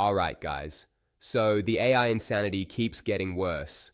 All right, guys. So the AI insanity keeps getting worse.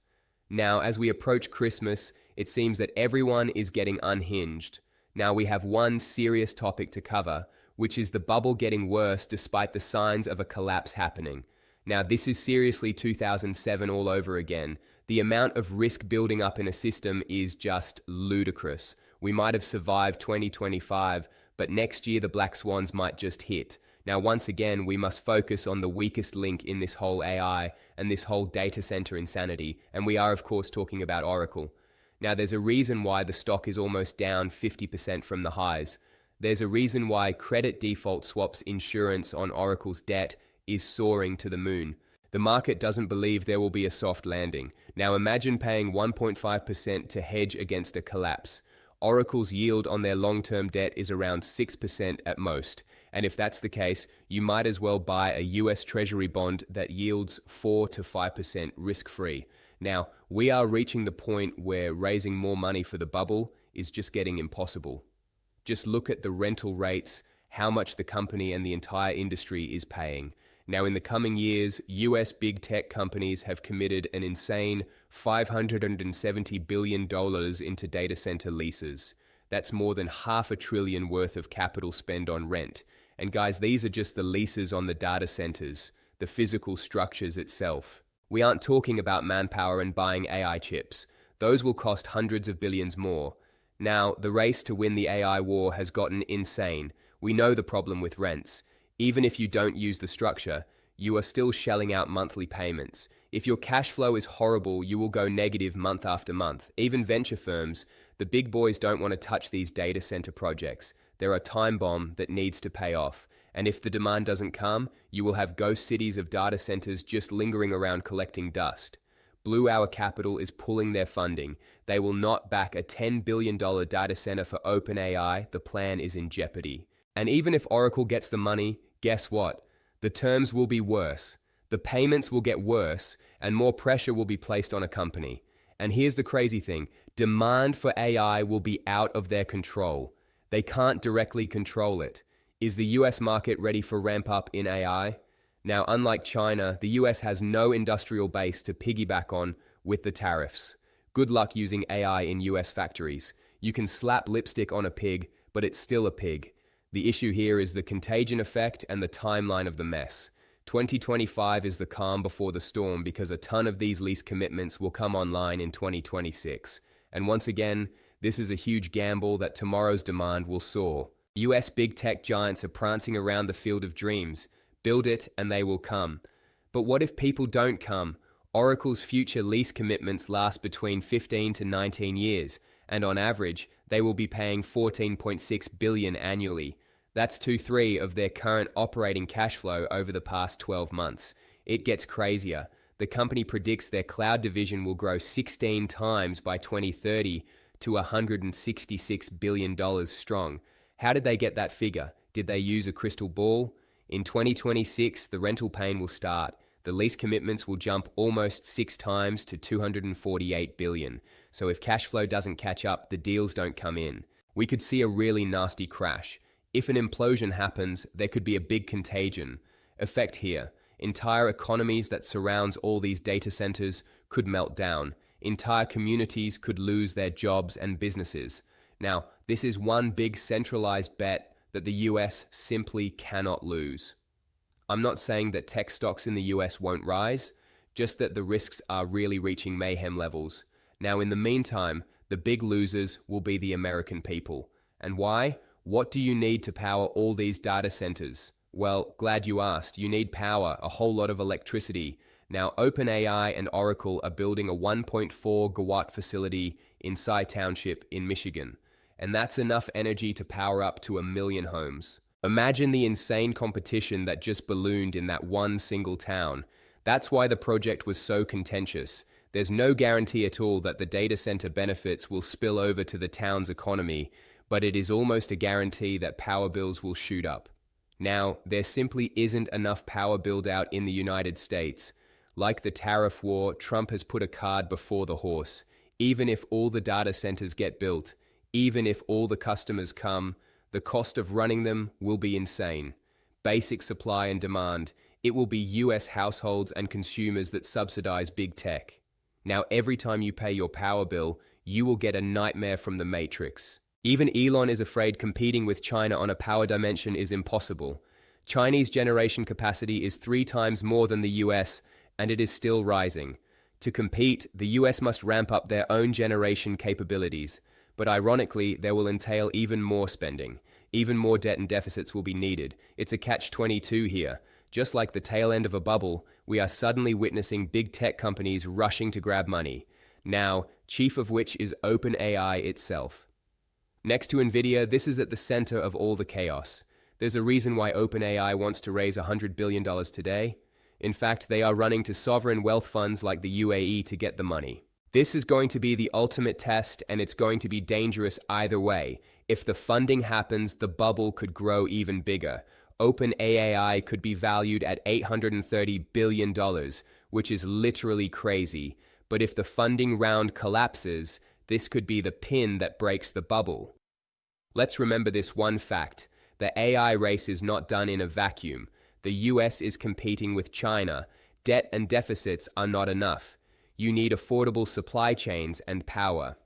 Now, as we approach Christmas, it seems that everyone is getting unhinged. Now we have one serious topic to cover, which is the bubble getting worse despite the signs of a collapse happening. Now, this is seriously 2007 all over again. The amount of risk building up in a system is just ludicrous. We might have survived 2025, but next year the black swans might just hit. Now, once again, we must focus on the weakest link in this whole AI and this whole data center insanity, and we are, of course, talking about Oracle. Now, there's a reason why the stock is almost down 50% from the highs. There's a reason why credit default swaps insurance on Oracle's debt is soaring to the moon. The market doesn't believe there will be a soft landing. Now, imagine paying 1.5% to hedge against a collapse. Oracle's yield on their long-term debt is around 6% at most. And if that's the case, you might as well buy a US Treasury bond that yields 4 to 5% risk-free. Now, we are reaching the point where raising more money for the bubble is just getting impossible. Just look at the rental rates, how much the company and the entire industry is paying. Now, in the coming years, US big tech companies have committed an insane $570 billion into data center leases. That's more than $500 billion worth of capital spend on rent. And guys, these are just the leases on the data centers, the physical structures itself. We aren't talking about manpower and buying AI chips. Those will cost hundreds of billions more. Now, the race to win the AI war has gotten insane. We know the problem with rents. Even if you don't use the structure, you are still shelling out monthly payments. If your cash flow is horrible, you will go negative month after month. Even venture firms, the big boys don't want to touch these data center projects. They're a time bomb that needs to pay off. And if the demand doesn't come, you will have ghost cities of data centers just lingering around collecting dust. Blue Hour Capital is pulling their funding. They will not back a $10 billion data center for OpenAI. The plan is in jeopardy. And even if Oracle gets the money, guess what? The terms will be worse. The payments will get worse, and more pressure will be placed on a company. And here's the crazy thing. Demand for AI will be out of their control. They can't directly control it. Is the US market ready for ramp up in AI? Now, unlike China, the US has no industrial base to piggyback on with the tariffs. Good luck using AI in US factories. You can slap lipstick on a pig, but it's still a pig. The issue here is the contagion effect and the timeline of the mess. 2025 is the calm before the storm because a ton of these lease commitments will come online in 2026. And once again, this is a huge gamble that tomorrow's demand will soar. US big tech giants are prancing around the field of dreams. Build it and they will come. But what if people don't come? Oracle's future lease commitments last between 15 to 19 years, and on average, they will be paying $14.6 billion annually. That's 2/3 of their current operating cash flow over the past 12 months. It gets crazier. The company predicts their cloud division will grow 16 times by 2030 to $166 billion strong. How did they get that figure? Did they use a crystal ball? In 2026, the rental pain will start. The lease commitments will jump almost 6 times to $248 billion. So if cash flow doesn't catch up, the deals don't come in. We could see a really nasty crash. If an implosion happens, there could be a big contagion effect here. Entire economies that surrounds all these data centers could melt down. Entire communities could lose their jobs and businesses. Now, this is one big centralized bet that the US simply cannot lose. I'm not saying that tech stocks in the US won't rise, just that the risks are really reaching mayhem levels. Now, in the meantime, the big losers will be the American people. And why? What do you need to power all these data centers? Well, glad you asked. You need power, a whole lot of electricity. Now, OpenAI and Oracle are building a 1.4 gigawatt facility in Cy Township in Michigan. And that's enough energy to power up to 1 million homes. Imagine the insane competition that just ballooned in that one single town. That's why the project was so contentious. There's no guarantee at all that the data center benefits will spill over to the town's economy, but it is almost a guarantee that power bills will shoot up. Now, there simply isn't enough power build out in the United States. Like the tariff war, Trump has put a cart before the horse. Even if all the data centers get built, even if all the customers come, the cost of running them will be insane. Basic supply and demand. It will be US households and consumers that subsidize big tech. Now, every time you pay your power bill, you will get a nightmare from the Matrix. Even Elon is afraid competing with China on a power dimension is impossible. Chinese generation capacity is 3 times more than the US, and it is still rising. To compete, the US must ramp up their own generation capabilities. But ironically, they will entail even more spending. Even more debt and deficits will be needed. It's a catch-22 here. Just like the tail end of a bubble, we are suddenly witnessing big tech companies rushing to grab money. Now, chief of which is OpenAI itself. Next to Nvidia, this is at the center of all the chaos. There's a reason why OpenAI wants to raise $100 billion today. In fact, they are running to sovereign wealth funds like the UAE to get the money. This is going to be the ultimate test, and it's going to be dangerous either way. If the funding happens, the bubble could grow even bigger. OpenAI could be valued at $830 billion, which is literally crazy. But if the funding round collapses, this could be the pin that breaks the bubble. Let's remember this one fact. The AI race is not done in a vacuum. The US is competing with China. Debt and deficits are not enough. You need affordable supply chains and power.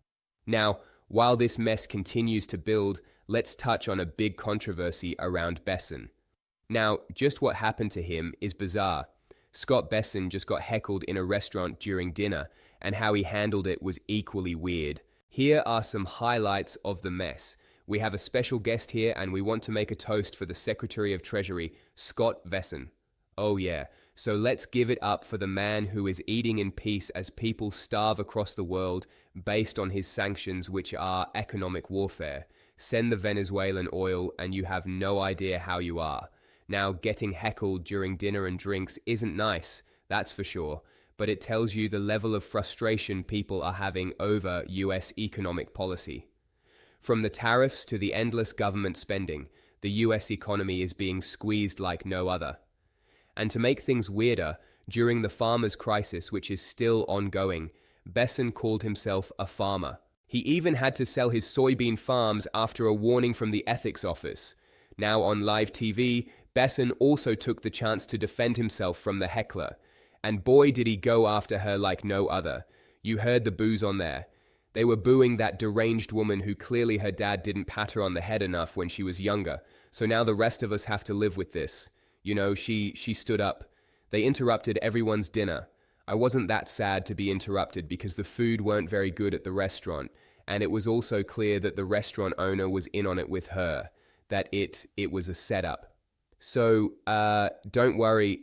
Now, while this mess continues to build, let's touch on a big controversy around Bessent. Now, just what happened to him is bizarre. Scott Bessent just got heckled in a restaurant during dinner, and how he handled it was equally weird. Here are some highlights of the mess. We have a special guest here, and we want to make a toast for the Secretary of Treasury, Scott Bessent. Oh yeah, so let's give it up for the man who is eating in peace as people starve across the world based on his sanctions, which are economic warfare. Send the Venezuelan oil and you have no idea how you are. Now, getting heckled during dinner and drinks isn't nice, that's for sure, but it tells you the level of frustration people are having over US economic policy. From the tariffs to the endless government spending, the US economy is being squeezed like no other. And to make things weirder, during the farmers' crisis, which is still ongoing, Bessent called himself a farmer. He even had to sell his soybean farms after a warning from the ethics office. Now on live TV, Bessent also took the chance to defend himself from the heckler. And boy did he go after her like no other. You heard the boos on there. They were booing that deranged woman who clearly her dad didn't pat her on the head enough when she was younger. So now the rest of us have to live with this. You know, she stood up. They interrupted everyone's dinner. I wasn't that sad to be interrupted because the food weren't very good at the restaurant. And it was also clear that the restaurant owner was in on it with her. That it was a setup. So don't worry,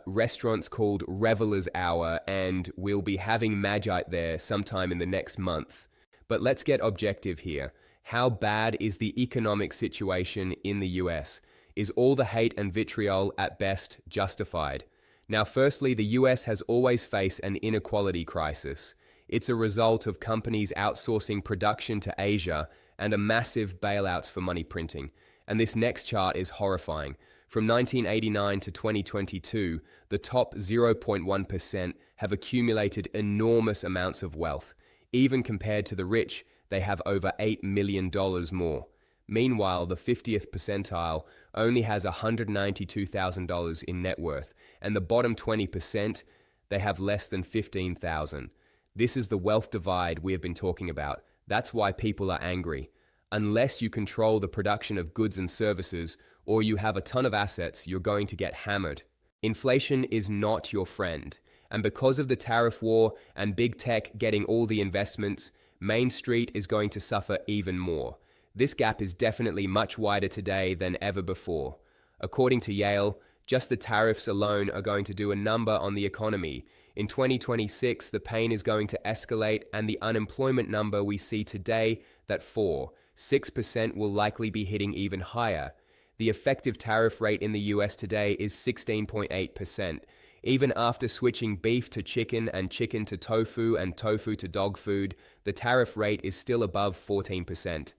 restaurant's called Revelers Hour, and we'll be having Magite there sometime in the next month. But let's get objective here. How bad is the economic situation in the US? Is all the hate and vitriol at best justified? Now, firstly, the US has always faced an inequality crisis. It's a result of companies outsourcing production to Asia and a massive bailouts for money printing. And this next chart is horrifying. From 1989 to 2022, the top 0.1% have accumulated enormous amounts of wealth. Even compared to the rich, they have over $8 million more. Meanwhile, the 50th percentile only has $192,000 in net worth, and the bottom 20%, they have less than $15,000. This is the wealth divide we have been talking about. That's why people are angry. Unless you control the production of goods and services, or you have a ton of assets, you're going to get hammered. Inflation is not your friend. And because of the tariff war and big tech getting all the investments, Main Street is going to suffer even more. This gap is definitely much wider today than ever before. According to Yale, just the tariffs alone are going to do a number on the economy. In 2026, the pain is going to escalate, and the unemployment number we see today, that 6% will likely be hitting even higher. The effective tariff rate in the US today is 16.8%. Even after switching beef to chicken and chicken to tofu and tofu to dog food, the tariff rate is still above 14%.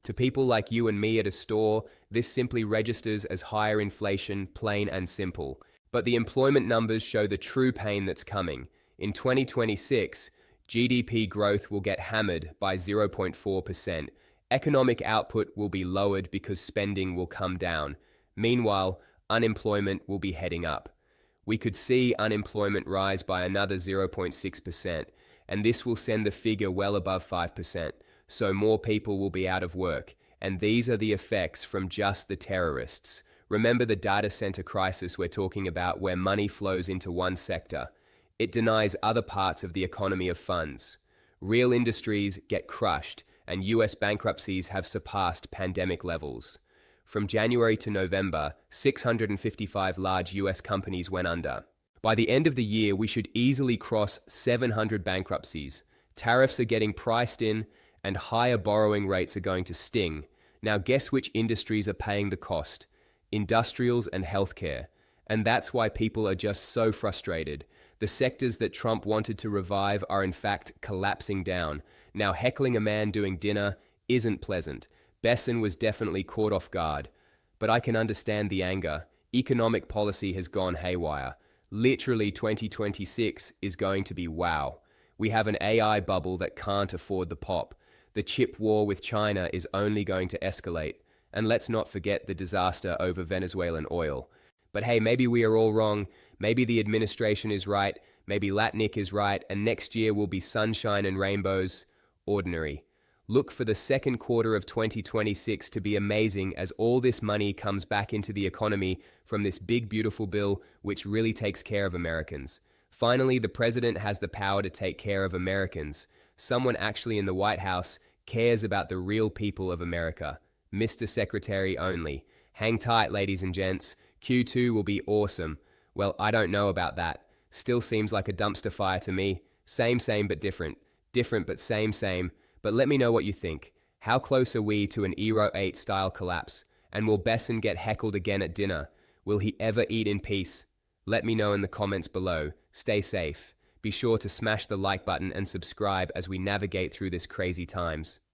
To people like you and me at a store, this simply registers as higher inflation, plain and simple. But the employment numbers show the true pain that's coming. In 2026, GDP growth will get hammered by 0.4%. Economic output will be lowered because spending will come down. Meanwhile, unemployment will be heading up. We could see unemployment rise by another 0.6%, and this will send the figure well above 5%, so more people will be out of work. And these are the effects from just the terrorists. Remember the data center crisis we're talking about, where money flows into one sector. It denies other parts of the economy of funds. Real industries get crushed, and US bankruptcies have surpassed pandemic levels. From January to November, 655 large US companies went under. By the end of the year, we should easily cross 700 bankruptcies. Tariffs are getting priced in, and higher borrowing rates are going to sting. Now, guess which industries are paying the cost? Industrials and healthcare. And that's why people are just so frustrated. The sectors that Trump wanted to revive are in fact collapsing down. Now, heckling a man doing dinner isn't pleasant. Bessent was definitely caught off guard. But I can understand the anger. Economic policy has gone haywire. Literally, 2026 is going to be wow. We have an AI bubble that can't afford the pop. The chip war with China is only going to escalate. And let's not forget the disaster over Venezuelan oil. But hey, maybe we are all wrong. Maybe the administration is right. Maybe Latnik is right. And next year will be sunshine and rainbows. Ordinary. Look for the second quarter of 2026 to be amazing, as all this money comes back into the economy from this big, beautiful bill, which really takes care of Americans. Finally, the president has the power to take care of Americans. Someone actually in the White House cares about the real people of America. Mr. Secretary only. Hang tight, ladies and gents. Q2 will be awesome. Well, I don't know about that. Still seems like a dumpster fire to me. Same but different. Different but same. But let me know what you think. How close are we to an Euro 8 style collapse? And will Bessent get heckled again at dinner? Will he ever eat in peace? Let me know in the comments below. Stay safe. Be sure to smash the like button and subscribe as we navigate through this crazy times.